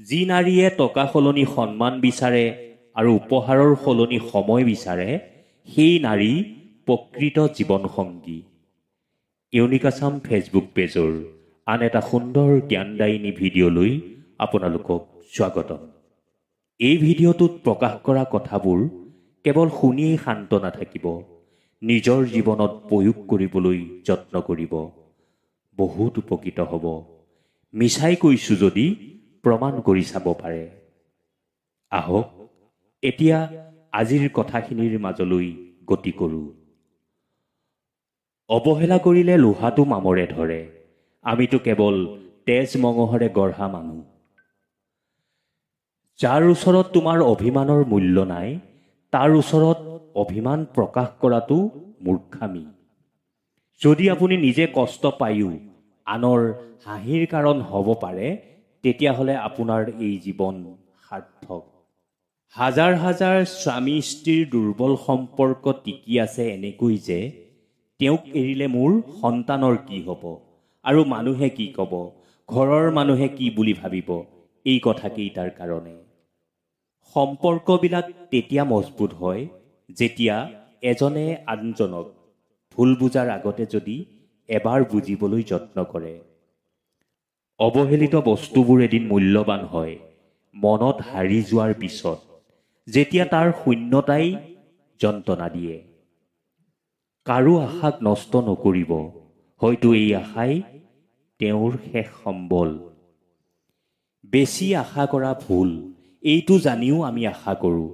যি নাৰীয়ে টকা সলনি সন্মান বিচাৰে আৰু উপহাৰৰ সলনি সময় বিচাৰে, সেই নাৰী প্ৰকৃত জীৱনসংগী। ইউনিক আছাম ফেচবুক পেজৰ আন এটা সুন্দৰ জ্ঞানদায়িনী ভিডিঅ'লৈ আপোনালোকক স্বাগতম। এই ভিডিঅ'টোত প্ৰকাশ কৰা কথাবোৰ কেৱল শুনিয়েই শান্ত নাথাকিব, নিজৰ জীৱনত প্ৰয়োগ কৰিবলৈ যত্ন কৰিব। বহুত উপকৃত হ'ব। মিছাই কৈছোঁ যদি প্ৰমাণ কৰি চাব পাৰে। আহক এতিয়া আজিৰ কথাখিনিৰ মাজলৈ গতি কৰোঁ। অৱহেলা কৰিলে লোহাটো মামৰে ধৰে। আমিতো কেৱল তেজ মঙহৰে গঢ়া মানুহ। যাৰ ওচৰত তোমাৰ অভিমানৰ মূল্য নাই, তাৰ ওচৰত অভিমান প্ৰকাশ কৰাটো মূৰ্খামি। যদি আপুনি নিজে কষ্ট পায়ো আনৰ হাঁহিৰ কাৰণ হ'ব পাৰে, তেতিয়াহ'লে আপোনাৰ এই জীৱন সাৰ্থক। হাজাৰ হাজাৰ স্বামী স্ত্ৰীৰ দুৰ্বল সম্পৰ্ক টিকি আছে এনেকৈ যে, তেওঁক এৰিলে মোৰ সন্তানৰ কি হ'ব আৰু মানুহে কি ক'ব, ঘৰৰ মানুহে কি বুলি ভাবিব, এই কথাকেইটাৰ কাৰণে। সম্পৰ্কবিলাক তেতিয়া মজবুত হয় যেতিয়া এজনে আনজনক ভুল বুজাৰ আগতে যদি এবাৰ বুজিবলৈ যত্ন কৰে। অৱহেলিত বস্তুবোৰ এদিন মূল্যৱান হয় মনত হাৰি যোৱাৰ পিছত, যেতিয়া তাৰ শূন্যতাই যন্ত্ৰণা দিয়ে। কাৰো আশাক নষ্ট নকৰিব, হয়তো এই আশাই তেওঁৰ শেষ সম্বল। বেছি আশা কৰা ভুল, এইটো জানিও আমি আশা কৰোঁ,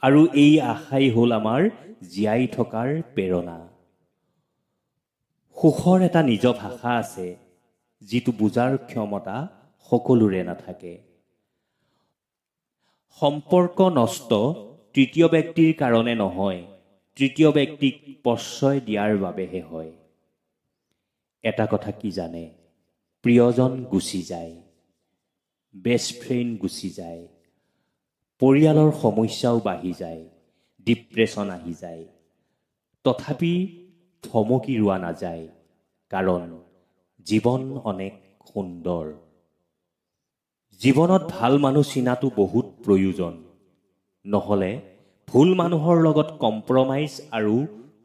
আৰু এই আশাই হ'ল আমাৰ জীয়াই থকাৰ প্ৰেৰণা। সুখৰ এটা নিজ ভাষা আছে, যিটো বুজাৰ ক্ষমতা সকলোৰে নাথাকে। সম্পৰ্ক নষ্ট তৃতীয় ব্যক্তিৰ কাৰণে নহয়, তৃতীয় ব্যক্তিক প্ৰশ্ৰয় দিয়াৰ বাবেহে হয়। এটা কথা কি জানে? প্ৰিয়জন গুচি যায়, বেষ্ট ফ্ৰেণ্ড গুচি যায়, পৰিয়ালৰ সমস্যাও বাঢ়ি যায়, ডিপ্ৰেশ্যন আহি যায়। তথাপি থমকি ৰোৱা নাযায়, কাৰণ জীৱন অনেক সুন্দৰ। জীৱনত ভাল মানুহ চিনাটো বহুত প্ৰয়োজন। নহ'লে ভুল মানুহৰ লগত কম্প্ৰমাইজ আৰু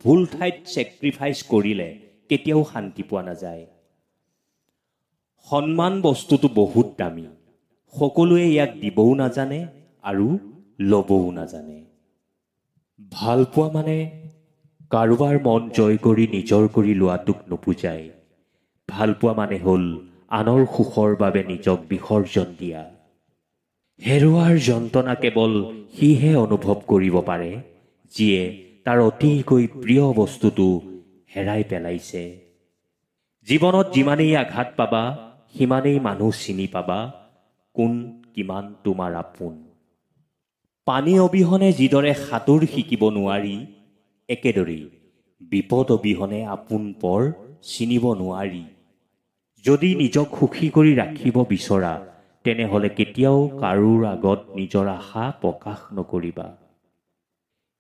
ভুল ঠাইত ছেক্ৰিফাইচ কৰিলে কেতিয়াও শান্তি পোৱা নাযায়। সন্মান বস্তুটো বহুত দামী। সকলোৱে ইয়াক দিবও নাজানে আৰু ল'বও নাজানে। ভাল পোৱা মানে কাৰোবাৰ মন জয় কৰি নিজৰ কৰি লোৱাটোক নুবুজায়। ভাল পোৱা মানে হ'ল আনৰ সুখৰ বাবে নিজক বিসৰ্জন দিয়া। হেৰুৱাৰ যন্ত্ৰণা কেৱল সিহে অনুভৱ কৰিব পাৰে, যিয়ে তাৰ অতিকৈ প্ৰিয় বস্তুটো হেৰাই পেলাইছে। জীৱনত যিমানেই আঘাত পাবা, সিমানেই মানুহ চিনি পাবা কোন কিমান তোমাৰ আপোন। পানী অবিহনে যিদৰে সাঁতোৰ শিকিব নোৱাৰি, একেদৰেই বিপদ অবিহনে আপোন পৰ চিনিব নোৱাৰি। যদি নিজক সুখী কৰি ৰাখিব বিচৰা, তেনেহ'লে কেতিয়াও কাৰোৰ আগত নিজৰ আশা প্ৰকাশ নকৰিবা।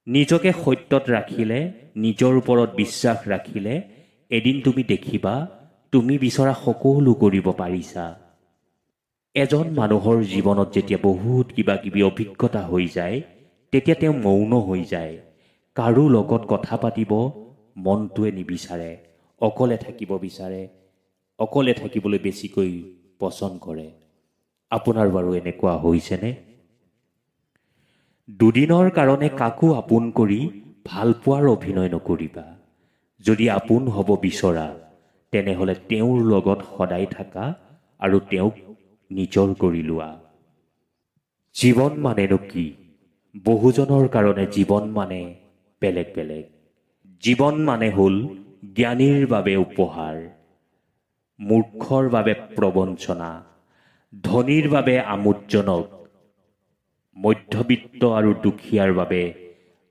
নিজকে সত্যত ৰাখিলে, নিজৰ ওপৰত বিশ্বাস ৰাখিলে, এদিন তুমি দেখিবা তুমি বিচৰা সকলো কৰিব পাৰিছা। এজন মানুহৰ জীৱনত যেতিয়া বহুত কিবা কিবি অভিজ্ঞতা হৈ যায়, তেতিয়া তেওঁ মৌন হৈ যায়। কাৰো লগত কথা পাতিব মনটোৱে নিবিচাৰে, অকলে থাকিব বিচাৰে, অকলে থাকিবলৈ বেছিকৈ পচন্দ কৰে। আপোনাৰ বাৰু এনেকুৱা হৈছেনে? দুদিনৰ কাৰণে কাকো আপোন কৰি ভাল পোৱাৰ অভিনয় নকৰিবা। যদি আপোন হ'ব বিচৰা, তেনেহ'লে তেওঁৰ লগত সদায় থাকা আৰু তেওঁক নিজৰ কৰি লোৱা। জীৱন মানেনো কি? বহুজনৰ কাৰণে জীৱন মানে বেলেগ বেলেগ। জীৱন মানে হ'ল জ্ঞানীৰ বাবে উপহাৰ, মূৰ্খৰ বাবে প্ৰবঞ্চনা, ধনীৰ বাবে আমোদজনক, মধ্যবিত্ত আৰু দুখীয়াৰ বাবে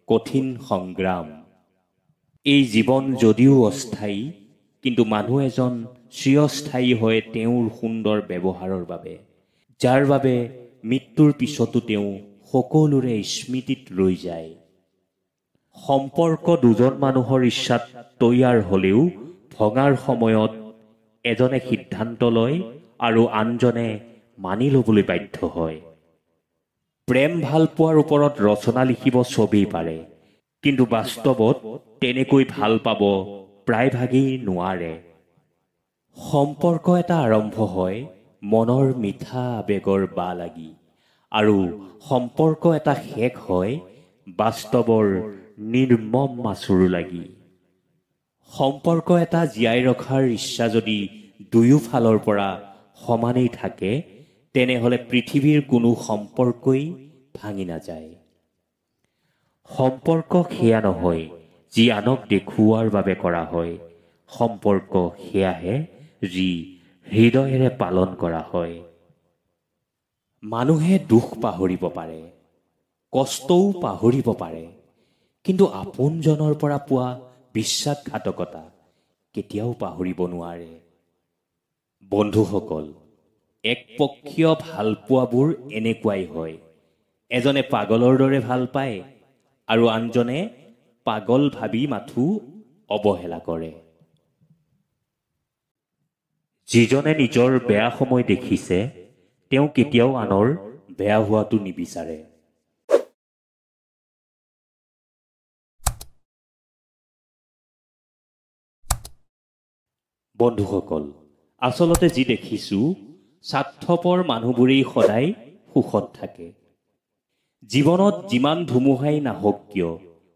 কঠিন সংগ্ৰাম। এই জীৱন যদিও অস্থায়ী, কিন্তু মানুহ এজন চিৰস্থায়ী হয় তেওঁৰ সুন্দৰ ব্যৱহাৰৰ বাবে, যাৰ বাবে মৃত্যুৰ পিছতো তেওঁ সকলোৰে স্মৃতিত ৰৈ যায়। সম্পৰ্ক দুজন মানুহৰ ইচ্ছাত তৈয়াৰ হ'লেও ভঙাৰ সময়ত এজনে সিদ্ধান্ত লয় আৰু আনজনে মানি ল'বলৈ বাধ্য হয়। প্ৰেম ভালপোৱাৰ ওপৰত ৰচনা লিখিব চবেই পাৰে, কিন্তু বাস্তৱত তেনেকৈ ভাল পাব প্ৰায়ভাগেই নোৱাৰে। সম্পৰ্ক এটা আৰম্ভ হয় মনৰ মিঠা আবেগৰ বা লাগি, আৰু সম্পৰ্ক এটা শেষ হয় বাস্তৱৰ নিৰ্মম মাচুৰ লাগি। সম্পৰ্ক এটা জীয়াই ৰখাৰ ইচ্ছা যদি দুয়োফালৰ পৰা সমানেই থাকে, তেনেহ'লে পৃথিৱীৰ কোনো সম্পৰ্কই ভাঙি নাযায়। সম্পৰ্ক সেয়া নহয় যি আনক দেখুওৱাৰ বাবে কৰা হয়। সম্পৰ্ক সেয়াহে যি হৃদয়েৰে পালন কৰা হয়। মানুহে দুখ পাহৰিব পাৰে, কষ্টও পাহৰিব পাৰে, কিন্তু আপোনজনৰ পৰা পোৱা বিশ্বাসঘাতকতা কেতিয়াও পাহৰিব নোৱাৰে। বন্ধুসকল, একপক্ষীয় ভালপোৱাবোৰ এনেকুৱাই হয়। এজনে পাগলৰ দৰে ভাল পায় আৰু আনজনে পাগল ভাবি মাথো অৱহেলা কৰে। যিজনে নিজৰ বেয়া সময় দেখিছে, তেওঁ কেতিয়াও আনৰ বেয়া হোৱাটো নিবিচাৰে। বন্ধুসকল, আচলতে যি দেখিছোঁ, স্বাৰ্থপৰ মানুহবোৰেই সদায় সুখত থাকে। জীৱনত যিমান ধুমুহাই নাহক কিয়,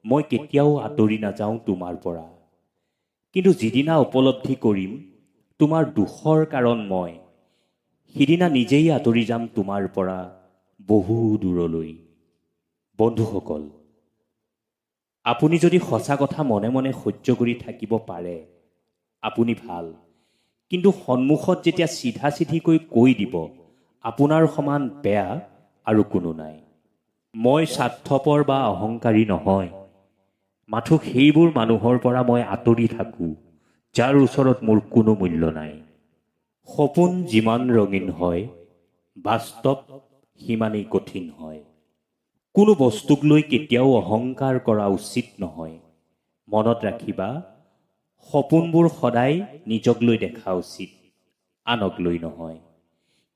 মই কেতিয়াও আঁতৰি নাযাওঁ তোমাৰ পৰা। কিন্তু যিদিনা উপলব্ধি কৰিম তোমাৰ দুখৰ কাৰণ মই, সিদিনা নিজেই আঁতৰি যাম তোমাৰ পৰা বহু দূৰলৈ। বন্ধুসকল, আপুনি যদি সঁচা কথা মনে মনে সহ্য কৰি থাকিব পাৰে, আপুনি ভাল। কিন্তু সন্মুখত যেতিয়া চিধা চিধিকৈ কৈ দিব আপোনাৰ সমান বেয়া আৰু কোনো নাই। মই স্বাৰ্থপৰ বা অহংকাৰী নহয়, মাথো সেইবোৰ মানুহৰ পৰা মই আঁতৰি থাকোঁ যাৰ ওচৰত মোৰ কোনো মূল্য নাই। সপোন যিমান ৰঙীন হয়, বাস্তৱ সিমানেই কঠিন হয়। কোনো বস্তুক লৈ কেতিয়াও অহংকাৰ কৰা উচিত নহয়। মনত ৰাখিবা, সপোনবোৰ সদায় নিজক লৈ দেখা উচিত, আনক লৈ নহয়।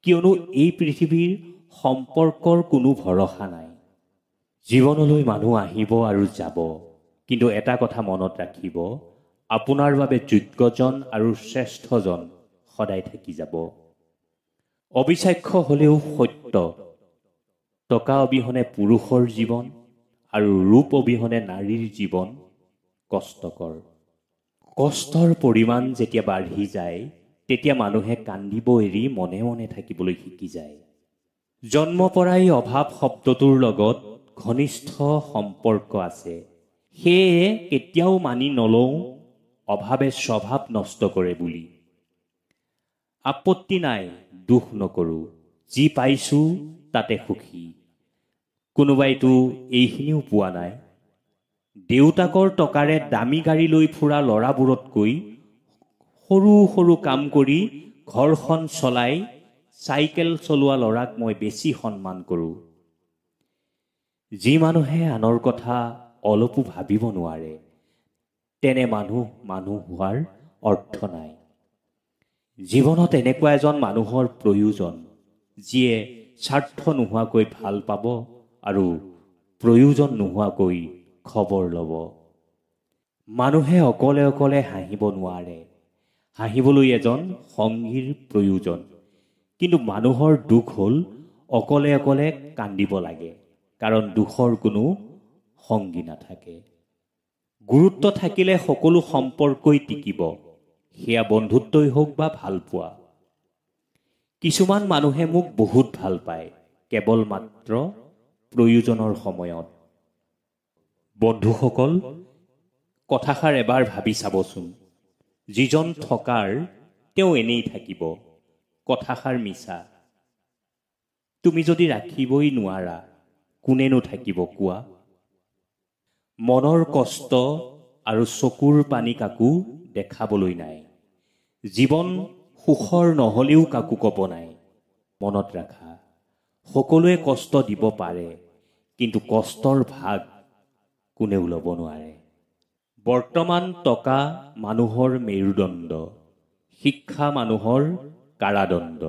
কিয়নো এই পৃথিৱীৰ সম্পৰ্কৰ কোনো ভৰসা নাই। জীৱনলৈ মানুহ আহিব আৰু যাব, কিন্তু এটা কথা মনত ৰাখিব, আপোনাৰ বাবে যোগ্যজন আৰু শ্ৰেষ্ঠজন সদায় থাকি যাব। অবিশ্বাস্য হ'লেও সত্য, টকা অবিহনে পুৰুষৰ জীৱন আৰু ৰূপ অবিহনে নাৰীৰ জীৱন কষ্টকৰ। কষ্টৰ পৰিমাণ যেতিয়া বাঢ়ি যায়, তেতিয়া মানুহে কান্দিব এৰি মনে মনে থাকিবলৈ শিকি যায়। জন্মৰ পৰাই অভাৱ শব্দটোৰ লগত ঘনিষ্ঠ সম্পৰ্ক আছে। সেয়ে কেতিয়াও মানি নলওঁ অভাৱে স্বভাৱ নষ্ট কৰে বুলি। আপত্তি নাই, দুখ নকৰোঁ, যি পাইছোঁ তাতে সুখী। কোনোবাইতো এইখিনিও পোৱা নাই। দেউতাকৰ টকাৰে দামী গাড়ী লৈ ফুৰা ল'ৰাবোৰতকৈ সৰু সৰু কাম কৰি ঘৰখন চলাই চাইকেল চলোৱা ল'ৰাক মই বেছি সন্মান কৰোঁ। যি মানুহে আনৰ কথা অলপো ভাবিব নোৱাৰে, তেনে মানুহ হোৱাৰ অৰ্থ নাই। জীৱনত এনেকুৱা এজন মানুহৰ প্ৰয়োজন, যিয়ে স্বাৰ্থ নোহোৱাকৈ ভাল পাব আৰু প্ৰয়োজন নোহোৱাকৈ খবৰ ল'ব। মানুহে অকলে অকলে হাঁহিব নোৱাৰে, হাঁহিবলৈ এজন সংগীৰ প্ৰয়োজন। কিন্তু মানুহৰ দুখ হ'ল অকলে অকলে কান্দিব লাগে, কাৰণ দুখৰ কোনো সংগী নাথাকে। গুৰুত্ব থাকিলে সকলো সম্পৰ্কই টিকিব, সেয়া বন্ধুত্বই হওক বা ভালপোৱা। কিছুমান মানুহে মোক বহুত ভাল পায়, কেৱল মাত্ৰ প্ৰয়োজনৰ সময়ত। বন্ধুসকল, কথাষাৰ এবাৰ ভাবি চাবচোন। যিজন থকাৰ তেওঁ এনেই থাকিব, কথাষাৰ মিছা। তুমি যদি ৰাখিবই নোৱাৰা, কোনেনো থাকিব কোৱা? মনৰ কষ্ট আৰু চকুৰ পানী কাকো দেখাবলৈ নাই। জীৱন সুখৰ নহ'লেও কাকো ক'ব নাই। মনত ৰাখা, সকলোৱে কষ্ট দিব পাৰে, কিন্তু কষ্টৰ ভাগ কোনেও ল'ব নোৱাৰে। বৰ্তমান টকা মানুহৰ মেৰুদণ্ড, শিক্ষা মানুহৰ কাৰাদণ্ড,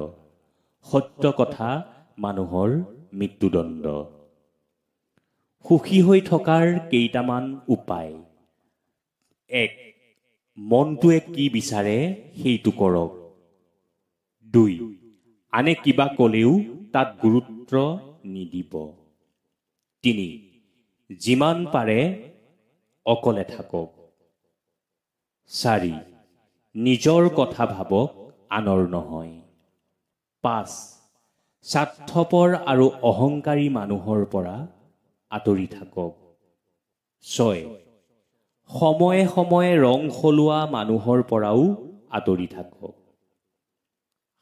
সত্য কথা মানুহৰ মৃত্যুদণ্ড। সুখী হৈ থকাৰ কেইটামান উপায়। 1. মনটোৱে কি বিচাৰে সেইটো কৰক। 2. আনে কিবা ক'লেও তাত গুৰুত্ব নিদিব। 3. যিমান পাৰে অকলে থাকক। 4. নিজৰ কথা ভাবক, আনৰ নহয়। 5. স্বাৰ্থপৰ আৰু অহংকাৰী মানুহৰ পৰা আঁতৰি থাকক। 6. সময়ে সময়ে ৰং সলোৱা মানুহৰ পৰাও আঁতৰি থাকক।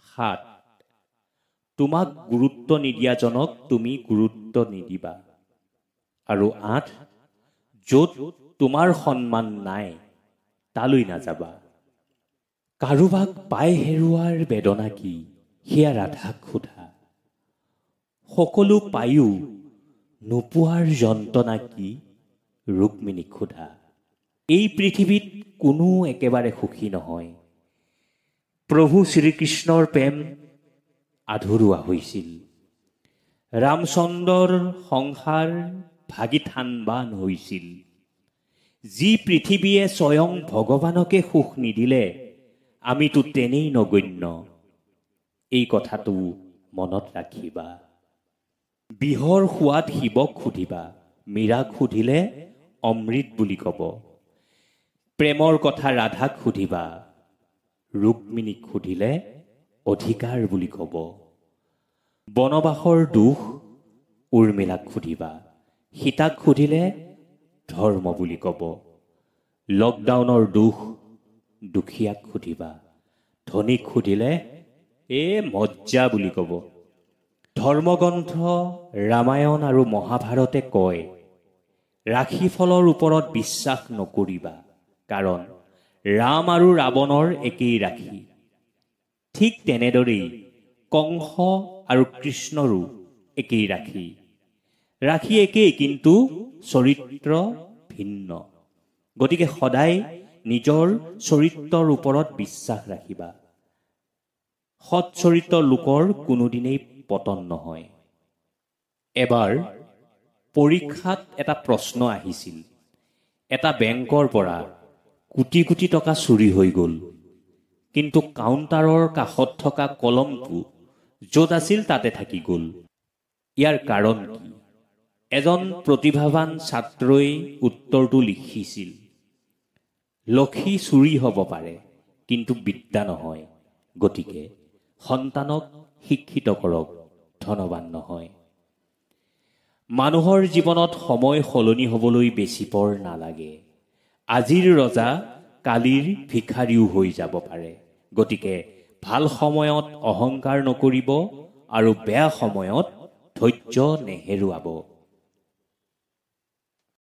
7. তোমাক গুৰুত্ব নিদিয়াজনক তুমি গুৰুত্ব নিদিবা। আৰু 8. য'ত তোমাৰ সন্মান নাই তালৈ নাযাবা। কাৰোবাক পাই হেৰুৱাৰ বেদনা কি সেয়া ৰাধাক সোধা। সকলো পায়ো নোপোৱাৰ যন্ত্ৰণা কি ৰুক্মিণীক সোধা। এই পৃথিৱীত কোনো একেবাৰে সুখী নহয়। প্ৰভু শ্ৰীকৃষ্ণৰ প্ৰেম আধৰুৱা হৈছিল। ৰামচন্দ্ৰৰ সংসাৰ ভাগি থানবান হৈছিল। যি পৃথিৱীয়ে স্বয়ং ভগৱানকে সুখ নিদিলে আমিতো তেনেই নগণ্য। এই কথাটো মনত ৰাখিবা। বিহৰ সোৱাদ শিৱক সুধিবা, মীৰাক সুধিলে অমৃত বুলি ক'ব। প্ৰেমৰ কথা ৰাধাক সুধিবা, ৰুক্মিণীক সুধিলে অধিকাৰ বুলি ক'ব। বনবাসৰ দুখ উৰ্মিলাক সুধিবা, সীতাক সুধিলে ধৰ্ম বুলি ক'ব। লকডাউনৰ দুখ দুখীয়াক সুধিবা, ধনীক সুধিলে মজ্জা বুলি ক'ব। ধৰ্মগ্ৰন্থ ৰামায়ণ আৰু মহাভাৰতে কয়, ৰাশিফলৰ ওপৰত বিশ্বাস নকৰিবা, কাৰণ ৰাম আৰু ৰাৱণৰ একেই ৰাশি। ঠিক তেনেদৰেই কংস আৰু কৃষ্ণৰো একেই ৰাশি। ৰাশি একেই, কিন্তু চৰিত্ৰ ভিন্ন। গতিকে সদায় নিজৰ চৰিত্ৰৰ ওপৰত বিশ্বাস ৰাখিবা। সৎ চৰিত্ৰ লোকৰ কোনোদিনেই পতন নহয়। এবাৰ পৰীক্ষাত এটা প্ৰশ্ন আহিছিল। এটা বেংকৰ পৰা কোটি কোটি টকা চুৰি হৈ গ'ল, কিন্তু কাউণ্টাৰৰ কাষত থকা কলমটো য'ত আছিল তাতে থাকি গ'ল। ইয়াৰ কাৰণ কি? এজন প্ৰতিভাৱান ছাত্ৰই উত্তৰটো লিখিছিল, লক্ষী চুৰি হ'ব পাৰে, কিন্তু বিদ্যা নহয়। গতিকে সন্তানক শিক্ষিত কৰক, ধনৱান নহয়। মানুহৰ জীৱনত সময় সলনি হ'বলৈ বেছি পৰ নালাগে। আজিৰ ৰজা কালিৰ ভিক্ষাৰীও হৈ যাব পাৰে। গতিকে ভাল সময়ত অহংকাৰ নকৰিব আৰু বেয়া সময়ত ধৈৰ্য নেহেৰুৱাব।